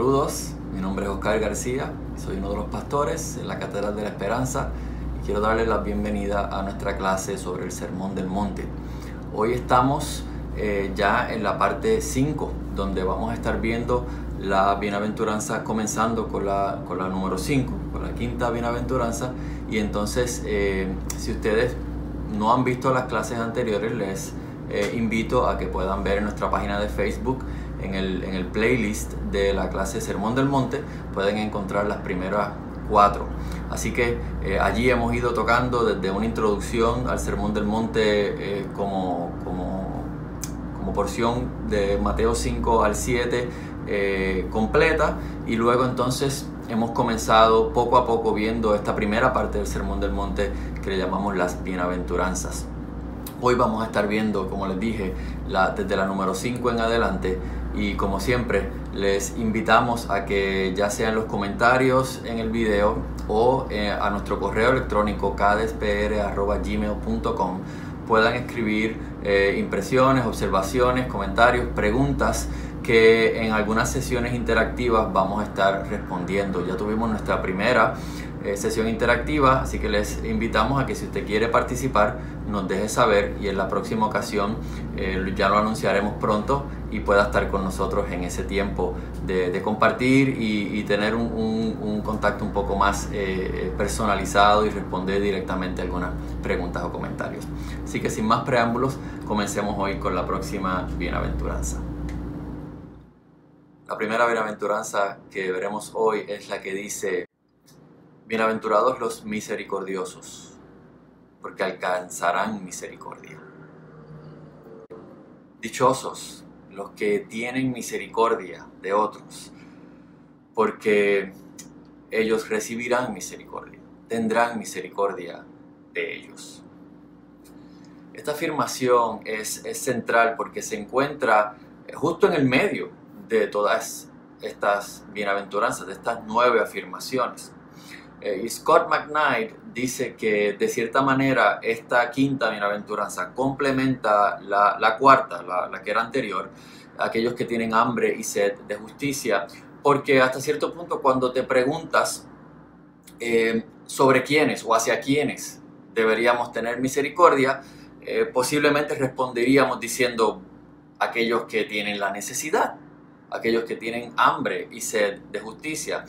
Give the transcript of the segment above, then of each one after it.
Saludos, mi nombre es Oscar García, soy uno de los pastores en la Catedral de la Esperanza y quiero darles la bienvenida a nuestra clase sobre el Sermón del Monte. Hoy estamos ya en la parte 5, donde vamos a estar viendo la bienaventuranza, comenzando con la número 5, con la quinta bienaventuranza. Y entonces, si ustedes no han visto las clases anteriores, les invito a que puedan ver en nuestra página de Facebook, en el playlist de la clase Sermón del Monte, pueden encontrar las primeras 4. Así que allí hemos ido tocando desde una introducción al Sermón del Monte como porción de Mateo 5 al 7 completa, y luego entonces hemos comenzado poco a poco viendo esta primera parte del Sermón del Monte que le llamamos las bienaventuranzas. Hoy vamos a estar viendo, como les dije, desde la número 5 en adelante, y como siempre les invitamos a que ya sea en los comentarios en el video o a nuestro correo electrónico kdspr@gmail.com puedan escribir impresiones, observaciones, comentarios, preguntas que en algunas sesiones interactivas vamos a estar respondiendo. Ya tuvimos nuestra primera sesión interactiva, así que les invitamos a que si usted quiere participar nos deje saber, y en la próxima ocasión ya lo anunciaremos pronto y pueda estar con nosotros en ese tiempo de compartir y tener un contacto un poco más personalizado y responder directamente algunas preguntas o comentarios. Así que sin más preámbulos, comencemos hoy con la próxima bienaventuranza. La primera bienaventuranza que veremos hoy es la que dice: bienaventurados los misericordiosos, porque alcanzarán misericordia. Dichosos los que tienen misericordia de otros, porque ellos recibirán misericordia, tendrán misericordia de ellos. Esta afirmación es central porque se encuentra justo en el medio de todas estas bienaventuranzas, de estas 9 afirmaciones. Y Scott McKnight dice que de cierta manera esta quinta bienaventuranza complementa la cuarta, la que era anterior, aquellos que tienen hambre y sed de justicia, porque hasta cierto punto cuando te preguntas sobre quiénes o hacia quiénes deberíamos tener misericordia, posiblemente responderíamos diciendo aquellos que tienen la necesidad, aquellos que tienen hambre y sed de justicia,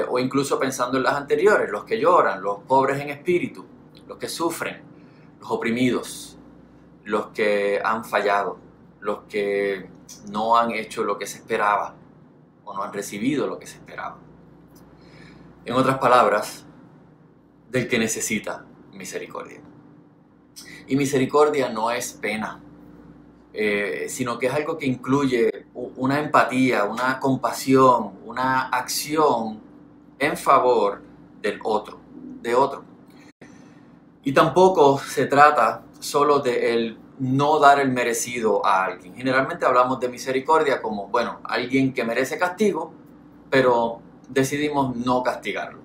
o incluso pensando en las anteriores, los que lloran, los pobres en espíritu, los que sufren, los oprimidos, los que han fallado, los que no han hecho lo que se esperaba o no han recibido lo que se esperaba. En otras palabras, del que necesita misericordia. Y misericordia no es pena, sino que es algo que incluye una empatía, una compasión, una acción en favor del otro, de otro. Y tampoco se trata solo de el no dar el merecido a alguien. Generalmente hablamos de misericordia como, bueno, alguien que merece castigo, pero decidimos no castigarlo.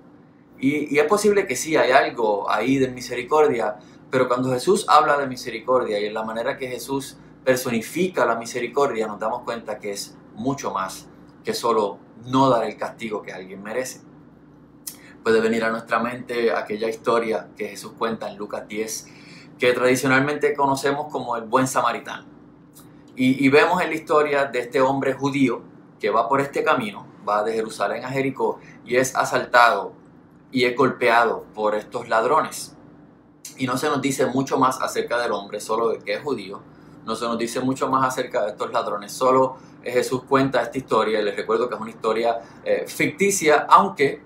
Y es posible que sí, hay algo ahí de misericordia, pero cuando Jesús habla de misericordia y en la manera que Jesús personifica la misericordia, nos damos cuenta que es mucho más que solo no dar el castigo que alguien merece. Puede venir a nuestra mente aquella historia que Jesús cuenta en Lucas 10, que tradicionalmente conocemos como el buen samaritano. Y vemos en la historia de este hombre judío que va por este camino, va de Jerusalén a Jericó, y es asaltado y es golpeado por estos ladrones. Y no se nos dice mucho más acerca del hombre, solo de que es judío. No se nos dice mucho más acerca de estos ladrones, solo Jesús cuenta esta historia, y les recuerdo que es una historia ficticia, aunque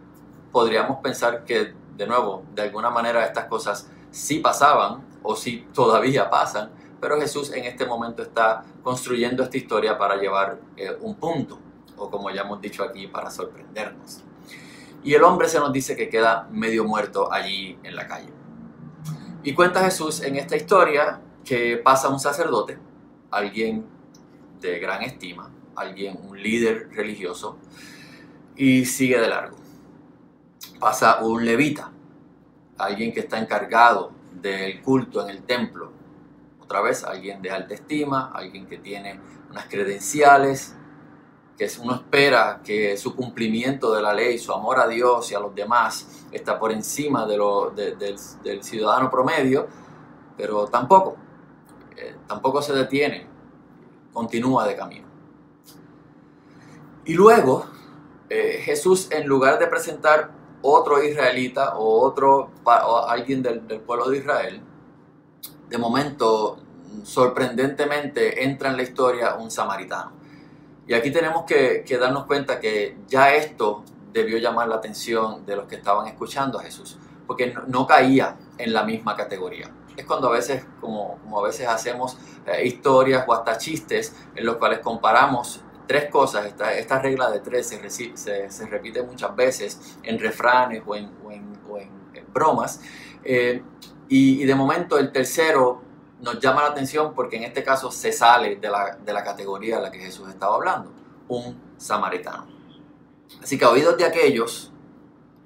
podríamos pensar que, de nuevo, de alguna manera estas cosas sí pasaban o sí todavía pasan, pero Jesús en este momento está construyendo esta historia para llevar un punto, o como ya hemos dicho aquí, para sorprendernos. Y el hombre se nos dice que queda medio muerto allí en la calle. Y cuenta Jesús en esta historia que pasa un sacerdote, alguien de gran estima, un líder religioso, y sigue de largo. Pasa un levita, alguien que está encargado del culto en el templo. Otra vez, alguien de alta estima, alguien que tiene unas credenciales. que uno espera que su cumplimiento de la ley, su amor a Dios y a los demás está por encima del ciudadano promedio, pero tampoco se detiene, continúa de camino. Y luego Jesús, en lugar de presentar otro israelita o alguien del pueblo de Israel, de momento, sorprendentemente, entra en la historia un samaritano. Y aquí tenemos que darnos cuenta que ya esto debió llamar la atención de los que estaban escuchando a Jesús, porque no caía en la misma categoría. Es cuando a veces, como a veces hacemos historias o hasta chistes en los cuales comparamos tres cosas. Esta regla de tres se repite muchas veces en refranes o en bromas. Y de momento el tercero nos llama la atención porque en este caso se sale de la categoría de la que Jesús estaba hablando, un samaritano. Así que a oídos de aquellos,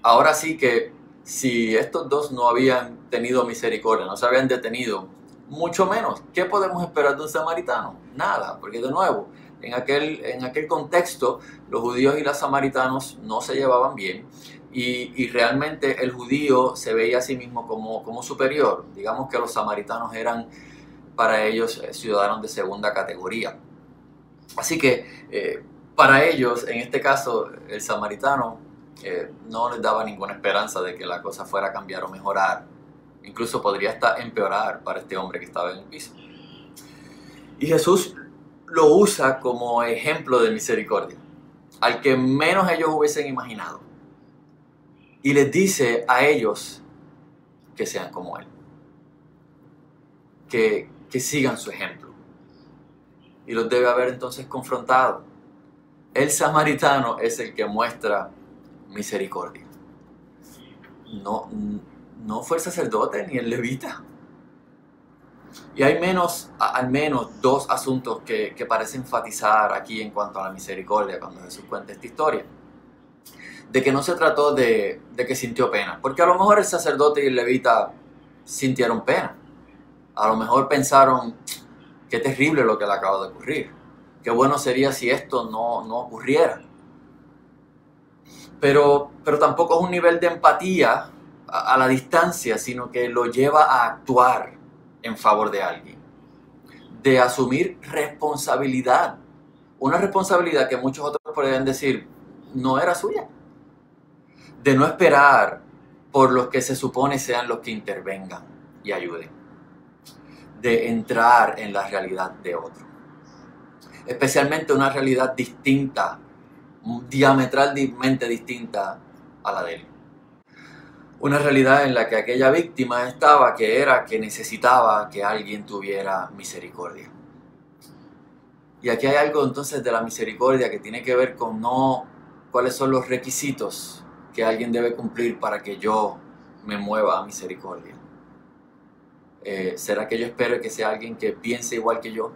ahora sí que si estos dos no habían tenido misericordia, no se habían detenido, mucho menos, ¿qué podemos esperar de un samaritano? Nada, porque de nuevo, en aquel contexto, los judíos y los samaritanos no se llevaban bien. Y realmente el judío se veía a sí mismo como superior. Digamos que los samaritanos eran para ellos ciudadanos de segunda categoría. Así que para ellos, en este caso, el samaritano no les daba ninguna esperanza de que la cosa fuera a cambiar o mejorar. Incluso podría hasta empeorar para este hombre que estaba en el piso. Y Jesús lo usa como ejemplo de misericordia, al que menos ellos hubiesen imaginado. Y les dice a ellos que sean como Él, que sigan su ejemplo. Y los debe haber entonces confrontado. El samaritano es el que muestra misericordia. No fue el sacerdote ni el levita. Y hay al menos dos asuntos que parece enfatizar aquí en cuanto a la misericordia cuando Jesús cuenta esta historia. De que no se trató de que sintió pena, porque a lo mejor el sacerdote y el levita sintieron pena. A lo mejor pensaron, qué terrible lo que le acaba de ocurrir. Qué bueno sería si esto no ocurriera. Pero tampoco es un nivel de empatía a la distancia, sino que lo lleva a actuar en favor de alguien. De asumir responsabilidad. Una responsabilidad que muchos otros podrían decir no era suya. De no esperar por los que se supone sean los que intervengan y ayuden. De entrar en la realidad de otro. Especialmente una realidad distinta, diametralmente distinta a la de él. Una realidad en la que aquella víctima estaba, que necesitaba que alguien tuviera misericordia. Y aquí hay algo entonces de la misericordia que tiene que ver con no cuáles son los requisitos que alguien debe cumplir para que yo me mueva a misericordia. ¿Será que yo espero que sea alguien que piense igual que yo?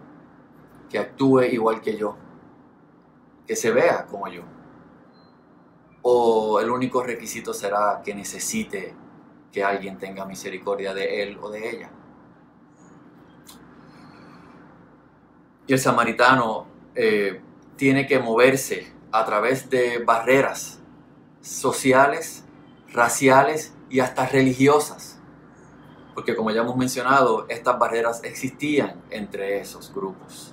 Que actúe igual que yo? Que se vea como yo. ¿O el único requisito será que necesite que alguien tenga misericordia de él o de ella? Y el samaritano tiene que moverse a través de barreras sociales, raciales y hasta religiosas. Porque como ya hemos mencionado, estas barreras existían entre esos grupos.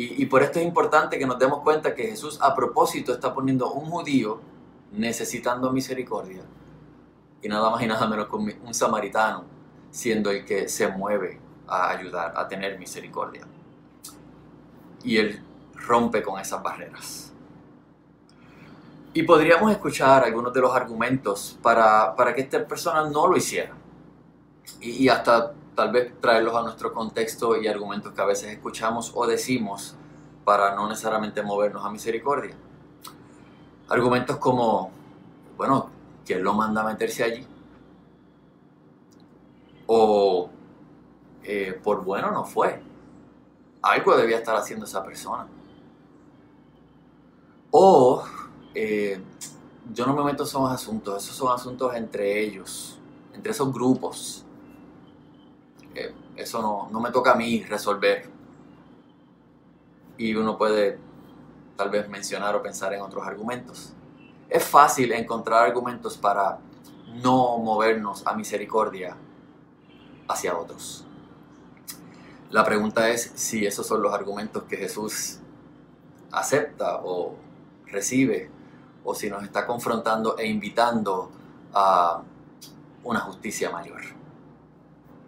Y por esto es importante que nos demos cuenta que Jesús a propósito está poniendo un judío necesitando misericordia y nada más y nada menos con un samaritano siendo el que se mueve a ayudar, a tener misericordia. Y él rompe con esas barreras. Y podríamos escuchar algunos de los argumentos para que esta persona no lo hiciera. Y hasta tal vez traerlos a nuestro contexto y argumentos que a veces escuchamos o decimos para no necesariamente movernos a misericordia. Argumentos como, bueno, ¿quién lo manda a meterse allí? O, por bueno no fue. Algo debía estar haciendo esa persona. O, yo no me meto en esos son asuntos entre ellos, entre esos grupos. Eso no me toca a mí resolver. Y uno puede tal vez mencionar o pensar en otros argumentos. Es fácil encontrar argumentos para no movernos a misericordia hacia otros. La pregunta es si esos son los argumentos que Jesús acepta o recibe, o si nos está confrontando e invitando a una justicia mayor,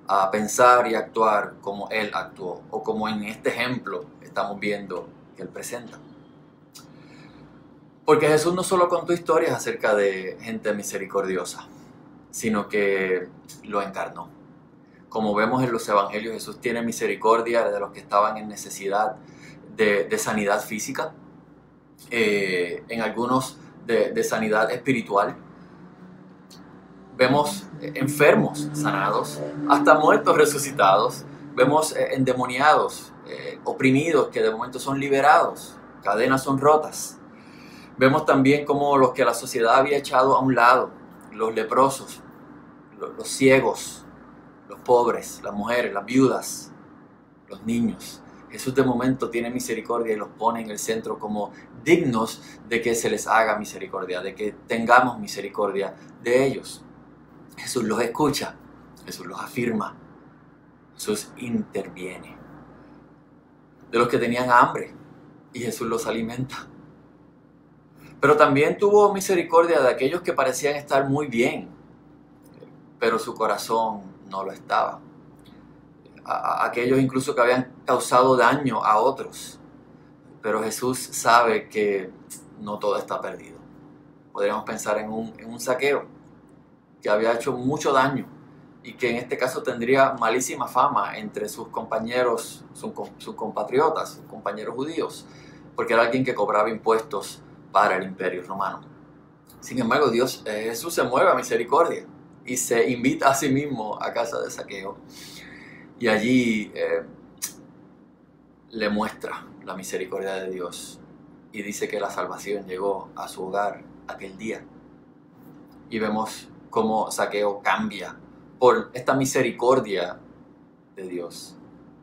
a pensar y actuar como Él actuó, o como en este ejemplo estamos viendo que Él presenta. Porque Jesús no solo contó historias acerca de gente misericordiosa, sino que lo encarnó. Como vemos en los evangelios, Jesús tiene misericordia de los que estaban en necesidad de sanidad física, en algunos de sanidad espiritual. Vemos enfermos sanados, hasta muertos resucitados. Vemos endemoniados, oprimidos que de momento son liberados, cadenas son rotas. Vemos también como los que la sociedad había echado a un lado, los leprosos, los ciegos, los pobres, las mujeres, las viudas, los niños. Jesús de momento tiene misericordia y los pone en el centro como dignos de que se les haga misericordia, de que tengamos misericordia de ellos. Jesús los escucha, Jesús los afirma, Jesús interviene. De los que tenían hambre y Jesús los alimenta. Pero también tuvo misericordia de aquellos que parecían estar muy bien, pero su corazón no lo estaba. Aquellos incluso que habían causado daño a otros. Pero Jesús sabe que no todo está perdido. Podríamos pensar en un Zaqueo que había hecho mucho daño y que en este caso tendría malísima fama entre sus compañeros, sus compatriotas, sus compañeros judíos, porque era alguien que cobraba impuestos para el imperio romano. Sin embargo, Jesús se mueve a misericordia y se invita a sí mismo a casa de Zaqueo. Y allí le muestra la misericordia de Dios y dice que la salvación llegó a su hogar aquel día. Y vemos cómo Zaqueo cambia por esta misericordia de Dios,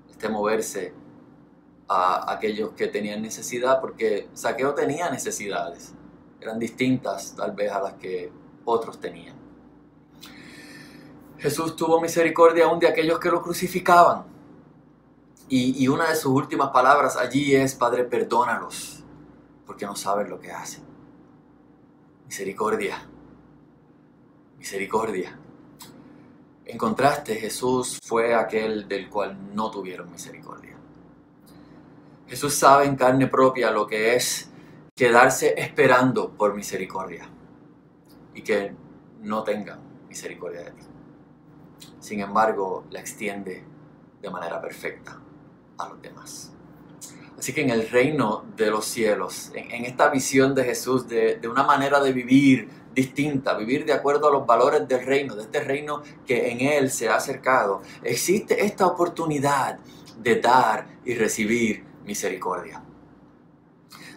este moverse a aquellos que tenían necesidad, porque Zaqueo tenía necesidades, eran distintas tal vez a las que otros tenían. Jesús tuvo misericordia aún de aquellos que lo crucificaban. Y una de sus últimas palabras allí es: Padre, perdónalos, porque no saben lo que hacen. Misericordia, misericordia. En contraste, Jesús fue aquel del cual no tuvieron misericordia. Jesús sabe en carne propia lo que es quedarse esperando por misericordia y que no tengan misericordia de ti. Sin embargo, la extiende de manera perfecta a los demás. Así que en el reino de los cielos, en esta visión de Jesús de una manera de vivir distinta, vivir de acuerdo a los valores del reino, de este reino que en Él se ha acercado, existe esta oportunidad de dar y recibir misericordia.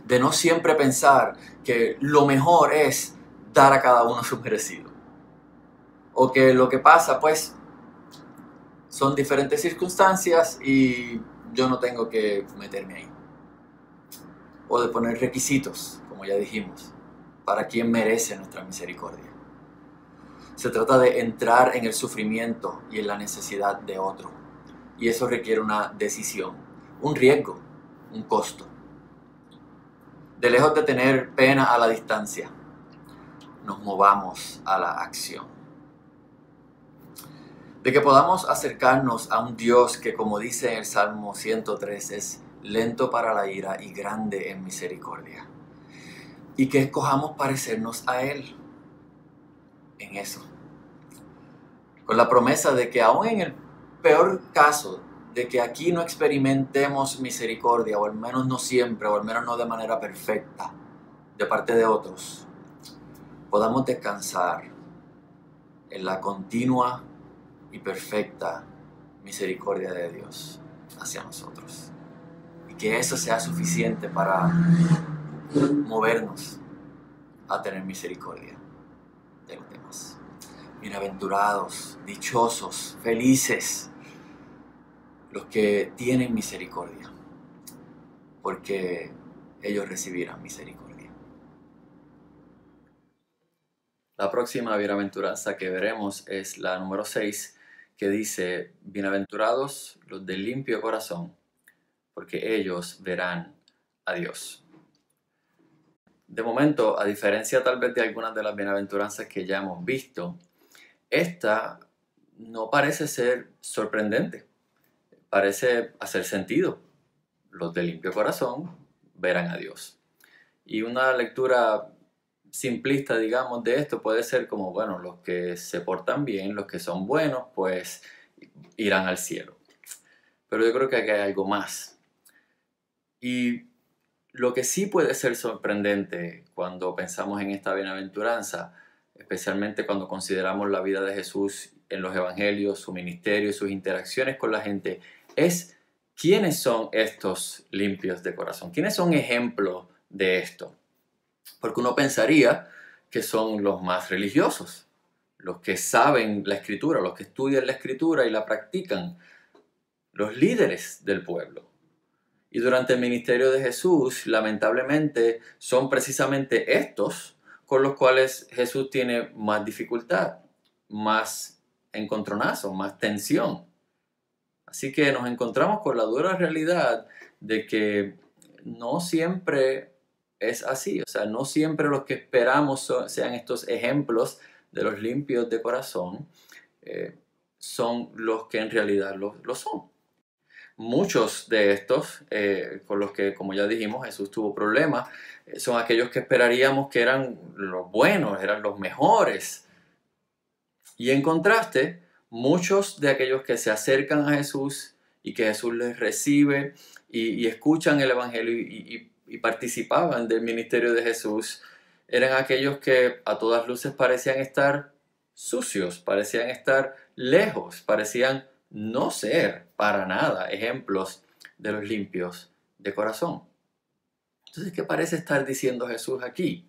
De no siempre pensar que lo mejor es dar a cada uno su merecido. O que lo que pasa, pues, son diferentes circunstancias y yo no tengo que meterme ahí. O de poner requisitos, como ya dijimos, para quien merece nuestra misericordia. Se trata de entrar en el sufrimiento y en la necesidad de otro. Y eso requiere una decisión, un riesgo, un costo. De lejos de tener pena a la distancia, nos movamos a la acción. De que podamos acercarnos a un Dios que, como dice en el Salmo 103, es lento para la ira y grande en misericordia. Y que escojamos parecernos a Él en eso. Con la promesa de que aún en el peor caso, de que aquí no experimentemos misericordia, o al menos no siempre, o al menos no de manera perfecta, de parte de otros, podamos descansar en la continua y perfecta misericordia de Dios hacia nosotros. Y que eso sea suficiente para movernos a tener misericordia de los demás. Bienaventurados, dichosos, felices los que tienen misericordia, porque ellos recibirán misericordia. La próxima bienaventuranza que veremos es la número 6, que dice: bienaventurados los de limpio corazón, porque ellos verán a Dios. De momento, a diferencia tal vez de algunas de las bienaventuranzas que ya hemos visto, esta no parece ser sorprendente, parece hacer sentido. Los de limpio corazón verán a Dios. Y una lectura simplista, digamos, de esto puede ser como, bueno, los que se portan bien, los que son buenos, pues irán al cielo. Pero yo creo que aquí hay algo más. Y lo que sí puede ser sorprendente cuando pensamos en esta bienaventuranza, especialmente cuando consideramos la vida de Jesús en los evangelios, su ministerio y sus interacciones con la gente, es quiénes son estos limpios de corazón, quiénes son ejemplos de esto. Porque uno pensaría que son los más religiosos, los que saben la escritura, los que estudian la escritura y la practican, los líderes del pueblo. Y durante el ministerio de Jesús, lamentablemente, son precisamente estos con los cuales Jesús tiene más dificultad, más encontronazo, más tensión. Así que nos encontramos con la dura realidad de que no siempre es así. O sea, no siempre los que esperamos sean estos ejemplos de los limpios de corazón, son los que en realidad lo son. Muchos de estos, con los que, como ya dijimos, Jesús tuvo problemas, son aquellos que esperaríamos que eran los buenos, eran los mejores. Y en contraste, muchos de aquellos que se acercan a Jesús y que Jesús les recibe y escuchan el Evangelio y participaban del ministerio de Jesús, eran aquellos que a todas luces parecían estar sucios, parecían estar lejos, parecían no ser para nada ejemplos de los limpios de corazón. Entonces, ¿qué parece estar diciendo Jesús aquí?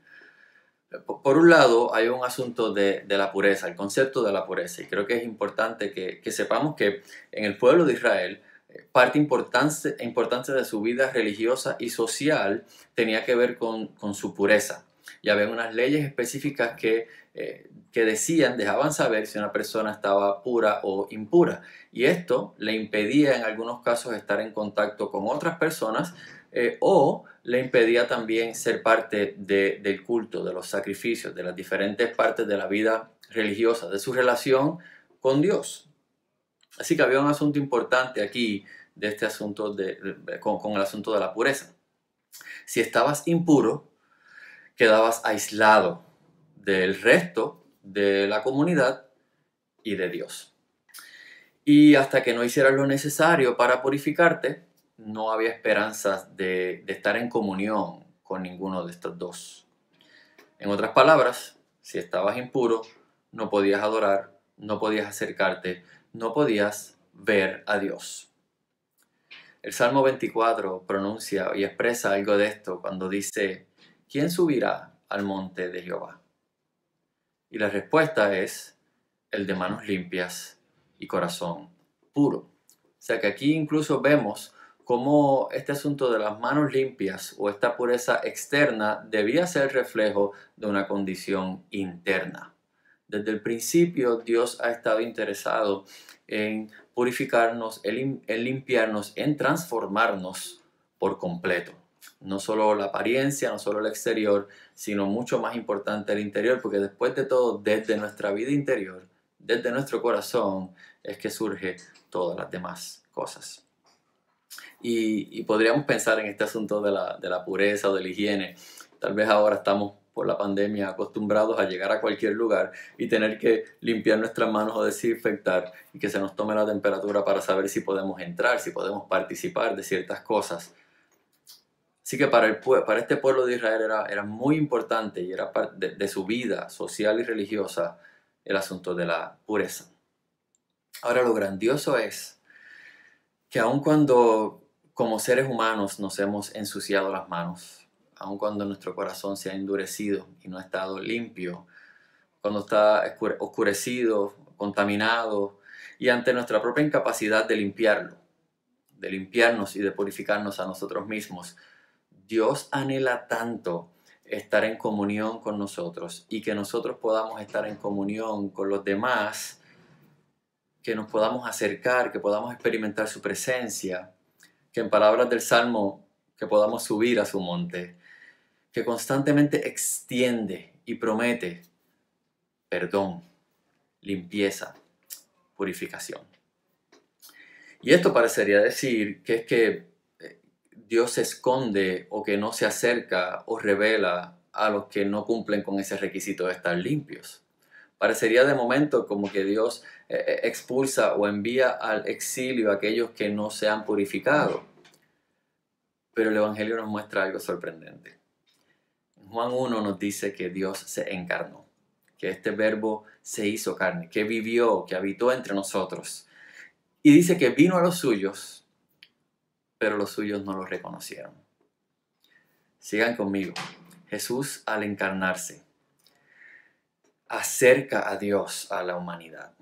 Por un lado, hay un asunto de la pureza, el concepto de la pureza, y creo que es importante que sepamos que en el pueblo de Israel, parte importante de su vida religiosa y social tenía que ver con su pureza. Y había unas leyes específicas que decían, dejaban saber si una persona estaba pura o impura. Y esto le impedía en algunos casos estar en contacto con otras personas, o le impedía también ser parte del culto, de los sacrificios, de las diferentes partes de la vida religiosa, de su relación con Dios. Así que había un asunto importante aquí de este asunto con el asunto de la pureza. Si estabas impuro, quedabas aislado del resto de la comunidad y de Dios. Y hasta que no hicieras lo necesario para purificarte, no había esperanzas de estar en comunión con ninguno de estos dos. En otras palabras, si estabas impuro, no podías adorar, no podías acercarte, no podías ver a Dios. El Salmo 24 pronuncia y expresa algo de esto cuando dice: ¿quién subirá al monte de Jehová? Y la respuesta es: el de manos limpias y corazón puro. O sea que aquí incluso vemos cómo este asunto de las manos limpias o esta pureza externa debía ser reflejo de una condición interna. Desde el principio Dios ha estado interesado en purificarnos, en limpiarnos, en transformarnos por completo. No solo la apariencia, no solo el exterior, sino mucho más importante el interior, porque después de todo, desde nuestra vida interior, desde nuestro corazón, es que surge todas las demás cosas. Y podríamos pensar en este asunto de la pureza o de la higiene. Tal vez ahora estamos por la pandemia acostumbrados a llegar a cualquier lugar y tener que limpiar nuestras manos o desinfectar y que se nos tome la temperatura para saber si podemos entrar, si podemos participar de ciertas cosas. Así que para este pueblo de Israel era muy importante y era parte de su vida social y religiosa el asunto de la pureza. Ahora, lo grandioso es que aun cuando como seres humanos nos hemos ensuciado las manos, aun cuando nuestro corazón se ha endurecido y no ha estado limpio, cuando está oscurecido, contaminado, y ante nuestra propia incapacidad de limpiarlo, de limpiarnos y de purificarnos a nosotros mismos, Dios anhela tanto estar en comunión con nosotros y que nosotros podamos estar en comunión con los demás, que nos podamos acercar, que podamos experimentar su presencia, que en palabras del Salmo, que podamos subir a su monte, que constantemente extiende y promete perdón, limpieza, purificación. Y esto parecería decir que es que Dios se esconde o que no se acerca o revela a los que no cumplen con ese requisito de estar limpios. Parecería de momento como que Dios expulsa o envía al exilio a aquellos que no se han purificado. Pero el Evangelio nos muestra algo sorprendente. Juan 1 nos dice que Dios se encarnó, que este verbo se hizo carne, que vivió, que habitó entre nosotros. Y dice que vino a los suyos, pero los suyos no lo reconocieron. Sigan conmigo. Jesús, al encarnarse, acerca a Dios a la humanidad,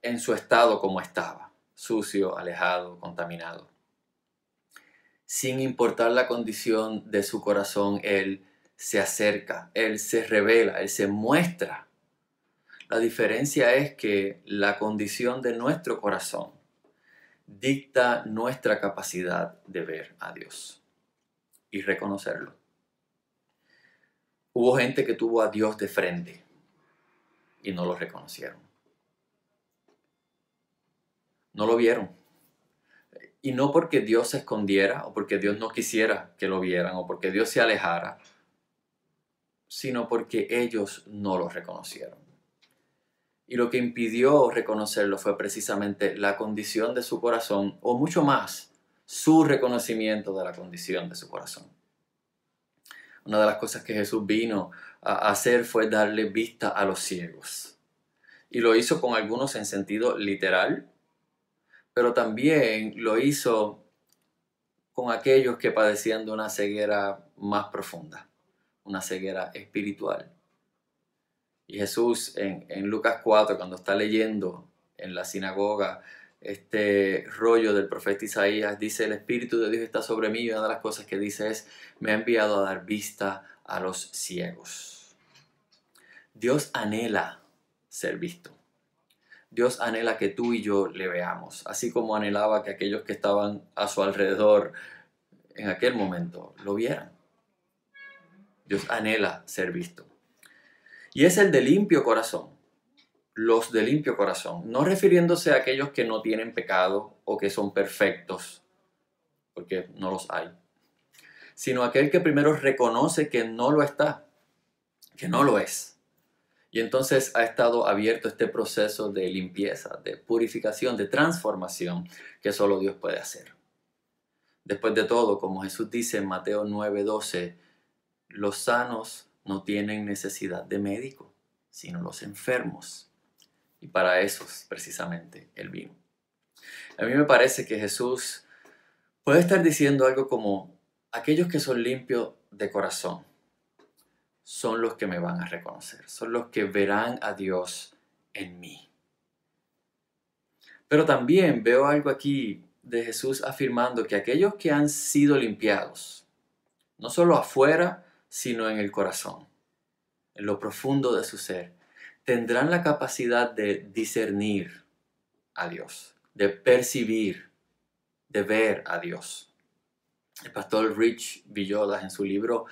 en su estado como estaba, sucio, alejado, contaminado. Sin importar la condición de su corazón, Él se acerca, Él se revela, Él se muestra. La diferencia es que la condición de nuestro corazón dicta nuestra capacidad de ver a Dios y reconocerlo. Hubo gente que tuvo a Dios de frente y no lo reconocieron. No lo vieron. Y no porque Dios se escondiera o porque Dios no quisiera que lo vieran o porque Dios se alejara, sino porque ellos no lo reconocieron. Y lo que impidió reconocerlo fue precisamente la condición de su corazón, o mucho más, su reconocimiento de la condición de su corazón. Una de las cosas que Jesús vino a hacer fue darle vista a los ciegos. Y lo hizo con algunos en sentido literal, pero también lo hizo con aquellos que padecían de una ceguera más profunda, una ceguera espiritual. Y Jesús en Lucas 4, cuando está leyendo en la sinagoga este rollo del profeta Isaías, dice: el Espíritu de Dios está sobre mí, y una de las cosas que dice es: me ha enviado a dar vista a los ciegos. Dios anhela ser visto. Dios anhela que tú y yo le veamos, así como anhelaba que aquellos que estaban a su alrededor en aquel momento lo vieran. Dios anhela ser visto. Y es el de limpio corazón, los de limpio corazón, no refiriéndose a aquellos que no tienen pecado o que son perfectos, porque no los hay, sino aquel que primero reconoce que no lo está, que no lo es. Y entonces ha estado abierto este proceso de limpieza, de purificación, de transformación que solo Dios puede hacer. Después de todo, como Jesús dice en Mateo 9:12, los sanos no tienen necesidad de médico, sino los enfermos. Y para esos, precisamente, Él vino. A mí me parece que Jesús puede estar diciendo algo como: aquellos que son limpios de corazón son los que me van a reconocer, son los que verán a Dios en mí. Pero también veo algo aquí de Jesús afirmando que aquellos que han sido limpiados, no solo afuera, sino en el corazón, en lo profundo de su ser, tendrán la capacidad de discernir a Dios, de percibir, de ver a Dios. El pastor Rich Villodas, en su libro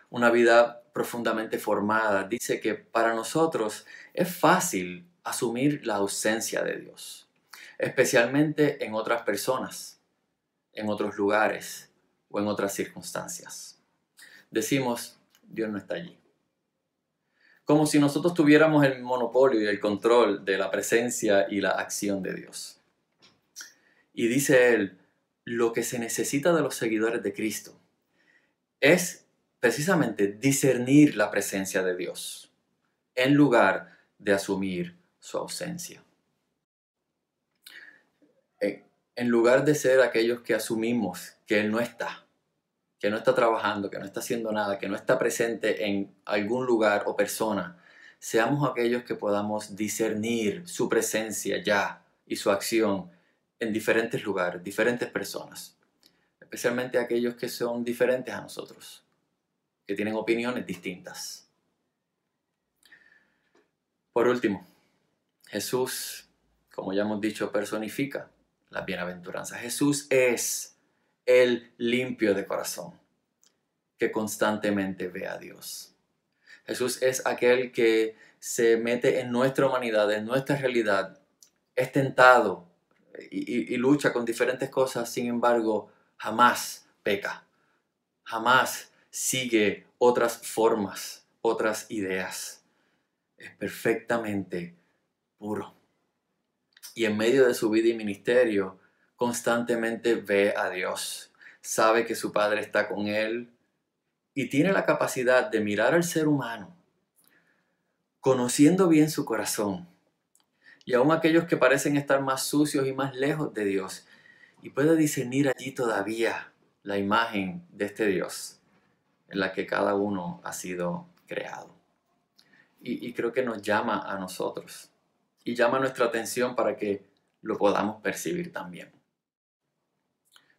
Una vida profundamente formada, dice que para nosotros es fácil asumir la ausencia de Dios, especialmente en otras personas, en otros lugares o en otras circunstancias. Decimos: Dios no está allí. Como si nosotros tuviéramos el monopolio y el control de la presencia y la acción de Dios. Y dice él: lo que se necesita de los seguidores de Cristo es precisamente discernir la presencia de Dios, en lugar de asumir su ausencia. En lugar de ser aquellos que asumimos que Él no está, que no está trabajando, que no está haciendo nada, que no está presente en algún lugar o persona, seamos aquellos que podamos discernir su presencia ya y su acción en diferentes lugares, diferentes personas. especialmente aquellos que son diferentes a nosotros, que tienen opiniones distintas. Por último, Jesús, como ya hemos dicho, personifica las bienaventuranzas. Jesús es el limpio de corazón, que constantemente ve a Dios. Jesús es aquel que se mete en nuestra humanidad, en nuestra realidad, es tentado y lucha con diferentes cosas, sin embargo, jamás peca, jamás sigue otras formas, otras ideas. Es perfectamente puro. Y en medio de su vida y ministerio, constantemente ve a Dios. Sabe que su Padre está con él y tiene la capacidad de mirar al ser humano, conociendo bien su corazón, y aún aquellos que parecen estar más sucios y más lejos de Dios, y puede discernir allí todavía la imagen de este Dios en la que cada uno ha sido creado. Y creo que nos llama a nosotros y llama nuestra atención para que lo podamos percibir también.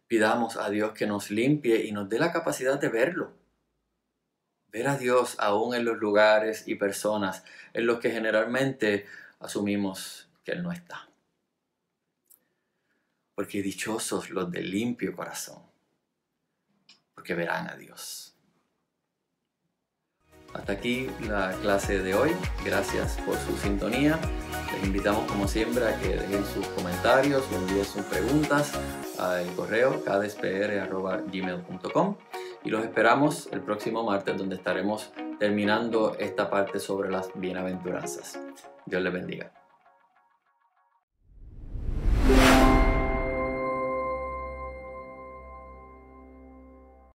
Pidamos a Dios que nos limpie y nos dé la capacidad de verlo. Ver a Dios aún en los lugares y personas en los que generalmente asumimos que Él no está. Porque dichosos los de limpio corazón, porque verán a Dios. Hasta aquí la clase de hoy. Gracias por su sintonía. Les invitamos como siempre a que dejen sus comentarios o envíen sus preguntas al correo cadespr@gmail.com y los esperamos el próximo martes, donde estaremos terminando esta parte sobre las bienaventuranzas. Dios les bendiga.